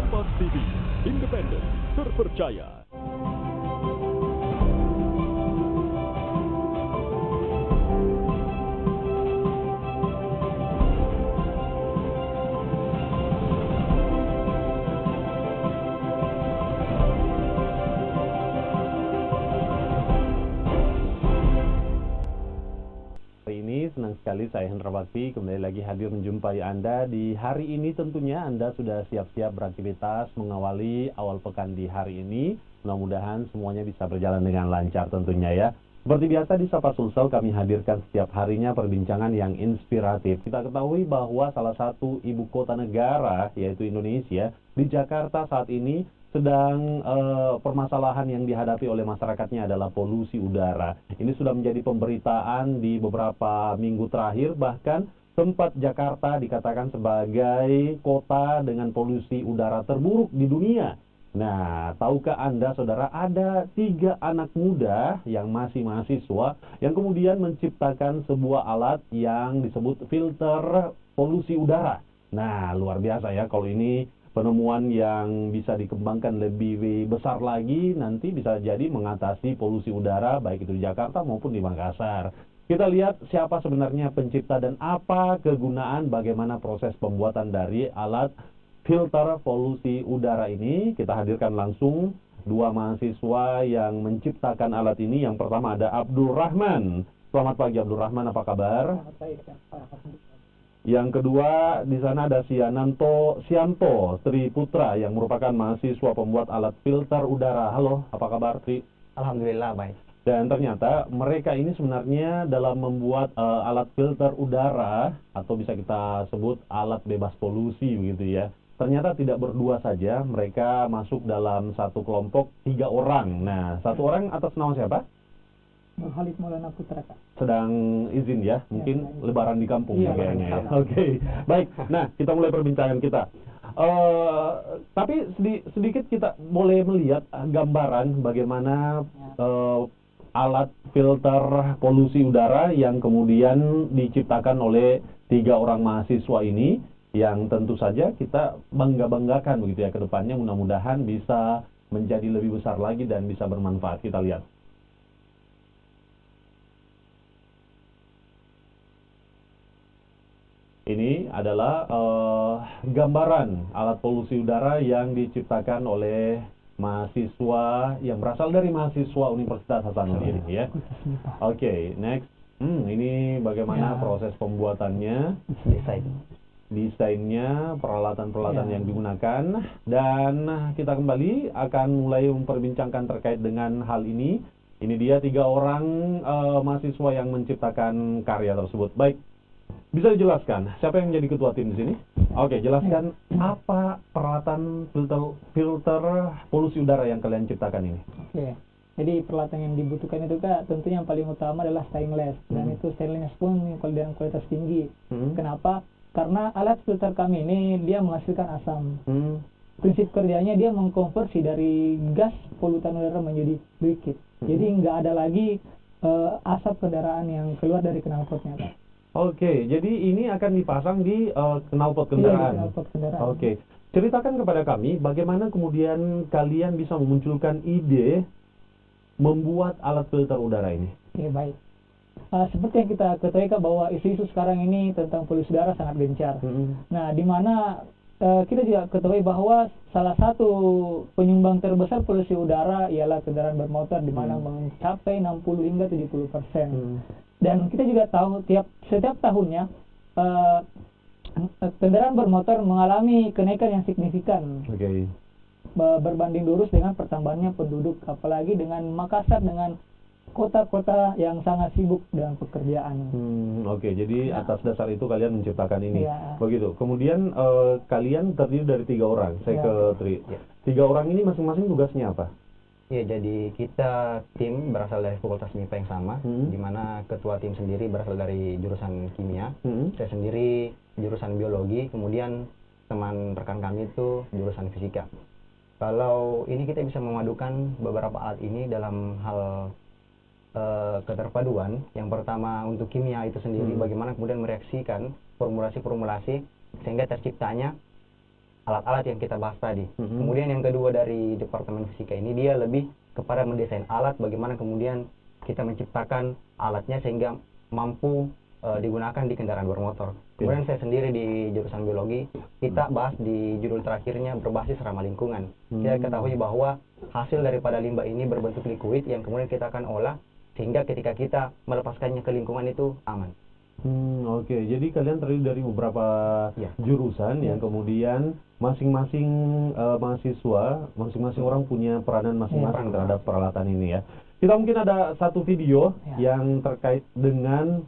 Kompas TV, independen, terpercaya. Senang sekali saya Hendra Bakti kembali lagi hadir menjumpai Anda di hari ini. Tentunya Anda sudah siap-siap beraktivitas mengawali awal pekan di hari ini. Mudah-mudahan semuanya bisa berjalan dengan lancar tentunya ya. Seperti biasa di Sapa Sulsel kami hadirkan setiap harinya perbincangan yang inspiratif. Kita ketahui bahwa salah satu ibu kota negara yaitu Indonesia, di Jakarta saat ini sedang permasalahan yang dihadapi oleh masyarakatnya adalah polusi udara. Ini sudah menjadi pemberitaan di beberapa minggu terakhir, bahkan sempat Jakarta dikatakan sebagai kota dengan polusi udara terburuk di dunia. Nah, tahukah Anda, saudara, ada 3 anak muda yang masih mahasiswa yang kemudian menciptakan sebuah alat yang disebut filter polusi udara. Nah, luar biasa ya kalau ini penemuan yang bisa dikembangkan lebih besar lagi, nanti bisa jadi mengatasi polusi udara baik itu di Jakarta maupun di Makassar. Kita lihat siapa sebenarnya pencipta dan apa kegunaan, bagaimana proses pembuatan dari alat filter polusi udara ini. Kita hadirkan langsung 2 mahasiswa yang menciptakan alat ini. Yang pertama ada Abdul Rahman. Selamat pagi Abdul Rahman, apa kabar? Selamat pagi, Yang kedua, di sana ada Sianto Tri Putra yang merupakan mahasiswa pembuat alat filter udara. Halo, apa kabar Tri? Alhamdulillah baik. Dan ternyata mereka ini sebenarnya dalam membuat alat filter udara, atau bisa kita sebut alat bebas polusi begitu ya. Ternyata tidak berdua saja, mereka masuk dalam satu kelompok 3 orang. Nah, 1 orang atas nama siapa? Nur Khalid Maulana Putra, Kak. Sedang izin ya, mungkin ya, lebaran di kampung ya, kayaknya ya. ya. Oke, baik. Nah, kita mulai perbincangan kita. Tapi sedikit kita boleh melihat gambaran bagaimana alat filter polusi udara yang kemudian diciptakan oleh 3 orang mahasiswa ini, yang tentu saja kita bangga-banggakan begitu ya ke depannya, mudah-mudahan bisa menjadi lebih besar lagi dan bisa bermanfaat. Kita lihat. Ini adalah gambaran alat polusi udara yang diciptakan oleh mahasiswa yang berasal dari mahasiswa Universitas Hasanuddin ya. Oke, next. Ini bagaimana proses pembuatannya, desainnya, peralatan-peralatan yang digunakan, dan kita kembali akan mulai memperbincangkan terkait dengan hal ini. Ini dia 3 orang mahasiswa yang menciptakan karya tersebut. Baik. Bisa dijelaskan siapa yang menjadi ketua tim di sini? Oke, jelaskan apa peralatan filter polusi udara yang kalian ciptakan ini. Oke. Jadi peralatan yang dibutuhkan itu Kak, tentunya yang paling utama adalah stainless, dan itu stainless pun dengan kualitas tinggi. Kenapa? Karena alat filter kami ini dia menghasilkan asam. Prinsip kerjanya dia mengkonversi dari gas polutan udara menjadi liquid. Jadi nggak ada lagi asap kendaraan yang keluar dari knalpotnya Kak. Oke, jadi ini akan dipasang di knalpot kendaraan. Iya, knalpot kendaraan. Oke, ceritakan kepada kami bagaimana kemudian kalian bisa memunculkan ide membuat alat filter udara ini. Oke, baik. Seperti yang kita ketahui Kak, bahwa isu-isu sekarang ini tentang polusi udara sangat gencar. Nah, di mana kita juga ketahui bahwa salah satu penyumbang terbesar polusi udara ialah kendaraan bermotor, di mana mencapai 60 hingga 70%. Dan kita juga tahu setiap tahunnya kendaraan bermotor mengalami kenaikan yang signifikan. Berbanding lurus dengan pertambahannya penduduk, apalagi dengan Makassar, dengan kota-kota yang sangat sibuk dengan pekerjaan. Oke, jadi atas dasar itu kalian menciptakan ini. Ya. Begitu. Kemudian kalian terdiri dari 3 orang. Saya ke Tri. 3 orang ini masing-masing tugasnya apa? Ya, jadi kita tim berasal dari Fakultas MIPA yang sama, di mana ketua tim sendiri berasal dari jurusan kimia, saya sendiri jurusan biologi, kemudian teman rekan kami itu jurusan fisika. Kalau ini kita bisa memadukan beberapa alat ini dalam hal keterpaduan. Yang pertama untuk kimia itu sendiri, bagaimana kemudian mereaksikan formulasi-formulasi sehingga terciptanya alat-alat yang kita bahas tadi. Kemudian yang kedua dari Departemen Fisika ini, dia lebih kepada mendesain alat, bagaimana kemudian kita menciptakan alatnya sehingga mampu digunakan di kendaraan bermotor. Kemudian saya sendiri di jurusan biologi, kita bahas di judul terakhirnya berbasis ramah lingkungan. Kita ketahui bahwa hasil daripada limbah ini berbentuk liquid yang kemudian kita akan olah, sehingga ketika kita melepaskannya ke lingkungan itu aman. Oke. Jadi kalian terdiri dari beberapa jurusan yang kemudian masing-masing mahasiswa, masing-masing orang punya peranan masing-masing terhadap peralatan ini ya. Kita mungkin ada satu video yang terkait dengan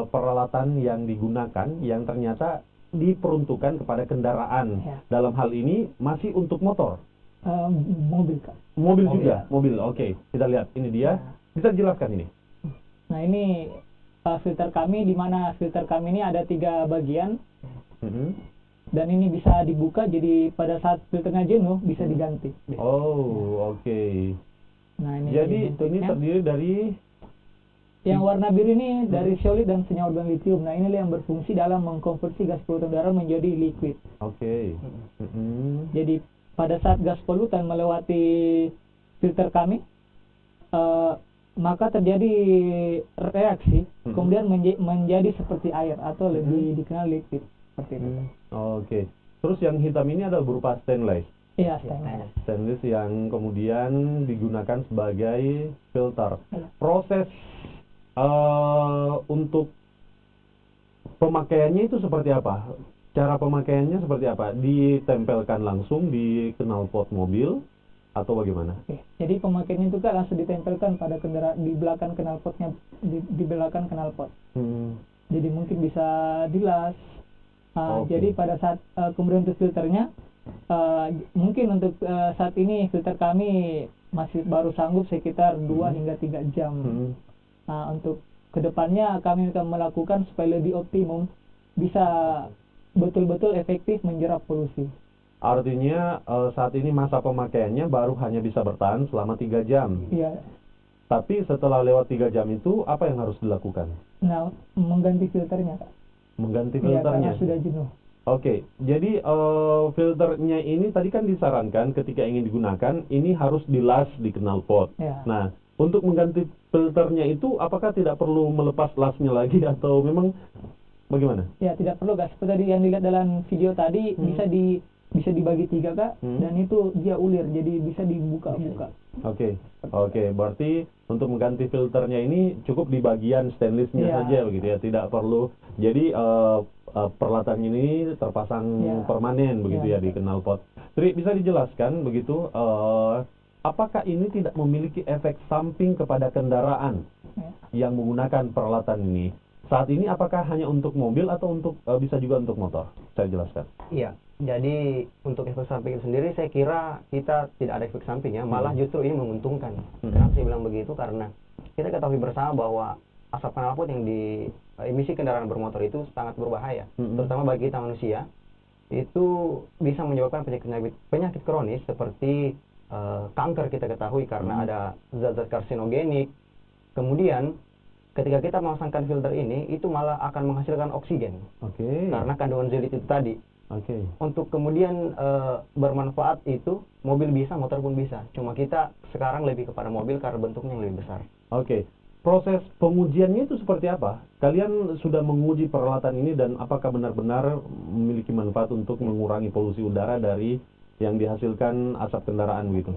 peralatan yang digunakan yang ternyata diperuntukkan kepada kendaraan. Dalam hal ini masih untuk motor. Mobil, Kak. Mobil juga, mobil. Oke, kita lihat ini dia. Bisa jelaskan ini. Nah, ini filter kami, di mana filter kami ini ada 3 bagian. Dan ini bisa dibuka, jadi pada saat filternya jenuh bisa diganti. Oh, oke. Nah, ini jadi ini terdiri dari yang warna biru ini dari solid dan senyawa organik lithium. Nah, inilah yang berfungsi dalam mengkonversi gas polutan udara menjadi liquid. Oke. Jadi pada saat gas polutan melewati filter kami, maka terjadi reaksi, kemudian menjadi seperti air atau lebih dikenal liquid seperti itu. Oke. Terus yang hitam ini adalah berupa stainless. Iya, stainless. Stainless yang kemudian digunakan sebagai filter. Proses untuk pemakaiannya itu seperti apa? Cara pemakaiannya seperti apa? Ditempelkan langsung di knalpot mobil atau bagaimana? Jadi pemakaiannya itu kan langsung ditempelkan pada kendaraan di belakang knalpotnya, di belakang knalpot. Jadi mungkin bisa dilas. Jadi pada saat kemudian untuk filternya, mungkin untuk saat ini filter kami masih baru sanggup sekitar 2 hingga 3 jam. Nah, untuk kedepannya kami akan melakukan supaya lebih optimum, bisa betul-betul efektif menjerap polusi. Artinya saat ini masa pemakaiannya baru hanya bisa bertahan selama 3 jam. Iya. Tapi setelah lewat 3 jam itu apa yang harus dilakukan? Nah, mengganti filternya, Kak. Mengganti Iya, filternya? karena sudah jenuh. Oke, jadi filternya ini tadi kan disarankan ketika ingin digunakan ini harus dilas di knalpot. Ya. Nah, untuk mengganti filternya itu apakah tidak perlu melepas lasnya lagi atau memang bagaimana? Ya, tidak perlu, Kak. Seperti yang dilihat dalam video tadi, bisa dibagi 3, Kak, dan itu dia ulir, jadi bisa dibuka-buka. Oke, berarti untuk mengganti filternya ini cukup di bagian stainlessnya saja begitu ya, tidak perlu. Jadi peralatan ini terpasang permanen begitu ya di knalpot. Jadi bisa dijelaskan begitu, apakah ini tidak memiliki efek samping kepada kendaraan yang menggunakan peralatan ini? Saat ini apakah hanya untuk mobil atau untuk bisa juga untuk motor? Saya jelaskan. Iya. Jadi untuk efek samping sendiri saya kira kita tidak ada efek samping ya, malah justru ini menguntungkan. Kenapa saya bilang begitu? Karena kita ketahui bersama bahwa asap knalpot yang di emisi kendaraan bermotor itu sangat berbahaya, terutama bagi kita manusia. Itu bisa menyebabkan penyakit kronis seperti kanker kita ketahui karena ada zat-zat karsinogenik. Kemudian ketika kita memasangkan filter ini itu malah akan menghasilkan oksigen. Karena kandungan zeolit itu tadi. Untuk kemudian bermanfaat itu mobil bisa, motor pun bisa. Cuma kita sekarang lebih kepada mobil karena bentuknya yang lebih besar. Proses pengujiannya itu seperti apa? Kalian sudah menguji peralatan ini dan apakah benar-benar memiliki manfaat untuk mengurangi polusi udara dari yang dihasilkan asap kendaraan begitu?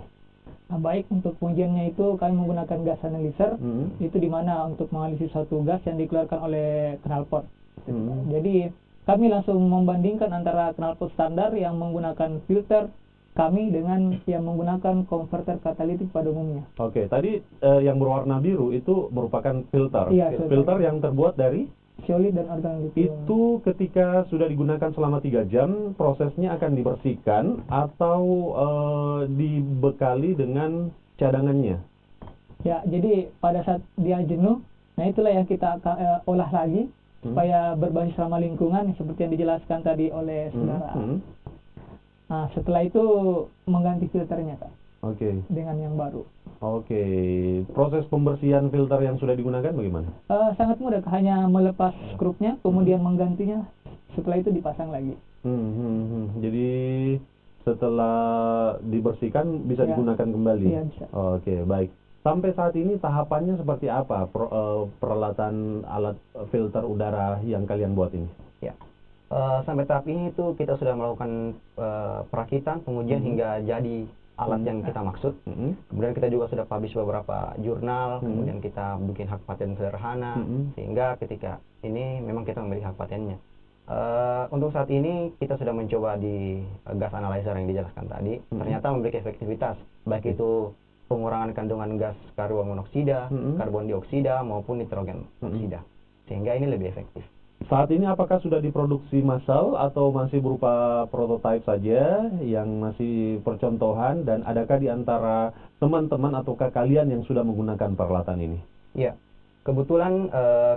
Nah, baik, untuk pengujiannya itu kami menggunakan gas analyzer, itu dimana untuk menganalisis satu gas yang dikeluarkan oleh knalpot. Jadi kami langsung membandingkan antara knalpot standar yang menggunakan filter kami dengan yang menggunakan konverter katalitik pada umumnya. Tadi yang berwarna biru itu merupakan filter. Filter yang terbuat dari solid dan organik lithium. Itu ketika sudah digunakan selama 3 jam, prosesnya akan dibersihkan atau dibekali dengan cadangannya? Ya, jadi pada saat dia jenuh, nah itulah yang kita olah lagi supaya berbasis ramah lingkungan seperti yang dijelaskan tadi oleh saudara. Nah, setelah itu mengganti filternya, Kak. Oke. dengan yang baru. Oke. Proses pembersihan filter yang sudah digunakan bagaimana? Sangat mudah, hanya melepas skrupnya, kemudian menggantinya, setelah itu dipasang lagi. Jadi setelah dibersihkan bisa Ya. digunakan kembali? Iya, bisa. Oke, baik. Sampai saat ini tahapannya seperti apa peralatan alat filter udara yang kalian buat ini? Ya. Sampai tahap ini itu kita sudah melakukan perakitan, pengujian hingga jadi alat yang kita maksud. Kemudian kita juga sudah publish beberapa jurnal, kemudian kita bikin hak paten sederhana, sehingga ketika ini memang kita memiliki hak patennya. Untuk saat ini kita sudah mencoba di gas analyzer yang dijelaskan tadi, ternyata memiliki efektivitas, baik itu pengurangan kandungan gas karbon monoksida, karbon dioksida maupun nitrogen oksida, sehingga ini lebih efektif. Saat ini apakah sudah diproduksi massal atau masih berupa prototipe saja yang masih percontohan, dan adakah di antara teman-teman ataukah kalian yang sudah menggunakan peralatan ini? Ya, kebetulan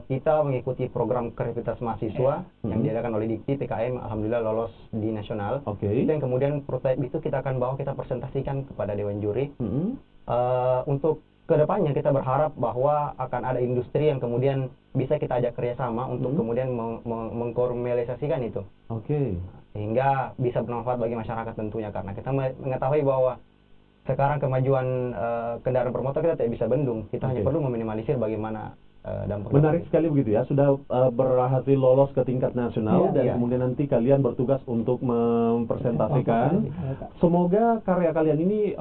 kita mengikuti program kreativitas mahasiswa yang diadakan oleh Dikti PKM, alhamdulillah lolos di nasional. Dan kemudian prototipe itu kita akan bawa, kita presentasikan kepada Dewan Juri. Untuk kedepannya kita berharap bahwa akan ada industri yang kemudian bisa kita ajak kerjasama untuk kemudian mengkomersialisasikan itu. Sehingga bisa bermanfaat bagi masyarakat tentunya, karena kita mengetahui bahwa sekarang kemajuan kendaraan bermotor kita tidak bisa bendung, kita hanya perlu meminimalisir bagaimana dampak. Menarik sekali begitu ya, sudah berhasil lolos ke tingkat nasional dan kemudian nanti kalian bertugas untuk mempresentasikan. Semoga karya kalian ini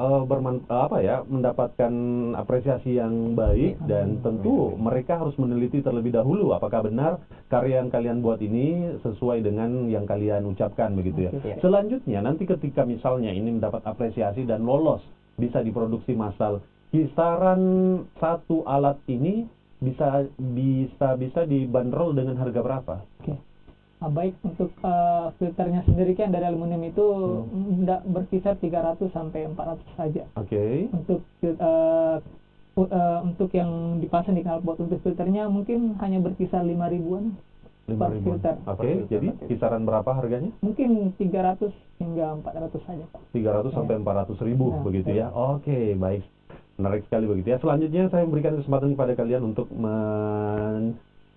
mendapatkan apresiasi yang baik, dan tentu mereka harus meneliti terlebih dahulu apakah benar karya yang kalian buat ini sesuai dengan yang kalian ucapkan begitu ya. Selanjutnya nanti ketika misalnya ini mendapat apresiasi dan lolos bisa diproduksi massal, kisaran satu alat ini bisa dibanderol dengan harga berapa? Baik, untuk filternya sendiri kan dari aluminium itu berkisar 300 sampai 400 saja. Untuk yang dipasang di knalpot, untuk filternya mungkin hanya berkisar 5.000-an per filter. Jadi kisaran berapa harganya? Mungkin 300 hingga 400 saja, Pak. 300 sampai 400 ribu begitu ya. Baik. Menarik sekali begitu ya. Selanjutnya saya memberikan kesempatan kepada kalian untuk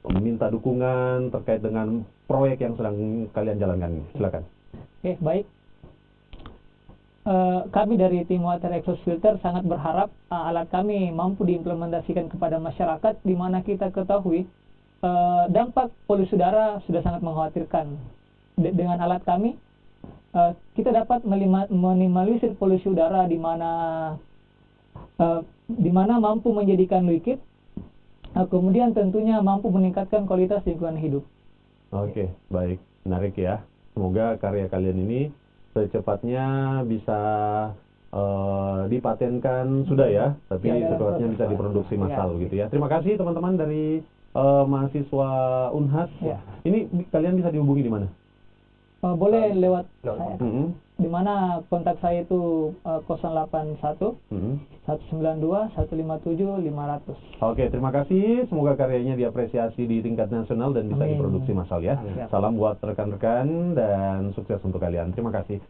meminta dukungan terkait dengan proyek yang sedang kalian jalankan. Silakan. Baik. Kami dari tim Water Exhaust Filter sangat berharap alat kami mampu diimplementasikan kepada masyarakat, di mana kita ketahui dampak polusi udara sudah sangat mengkhawatirkan. Dengan alat kami, kita dapat meminimalisir polusi udara di mana mampu menjadikan liquid, kemudian tentunya mampu meningkatkan kualitas lingkungan hidup. Baik, menarik ya. Semoga karya kalian ini secepatnya bisa dipatenkan sudah ya, tapi secepatnya bisa diproduksi massal gitu ya. Terima kasih teman-teman dari mahasiswa Unhas. Ini kalian bisa dihubungi di mana? Boleh lewat saya. Di mana kontak saya itu 081 192 157 500. Terima kasih. Semoga karyanya diapresiasi di tingkat nasional dan bisa diproduksi massal ya. Salam buat rekan-rekan dan sukses untuk kalian. Terima kasih.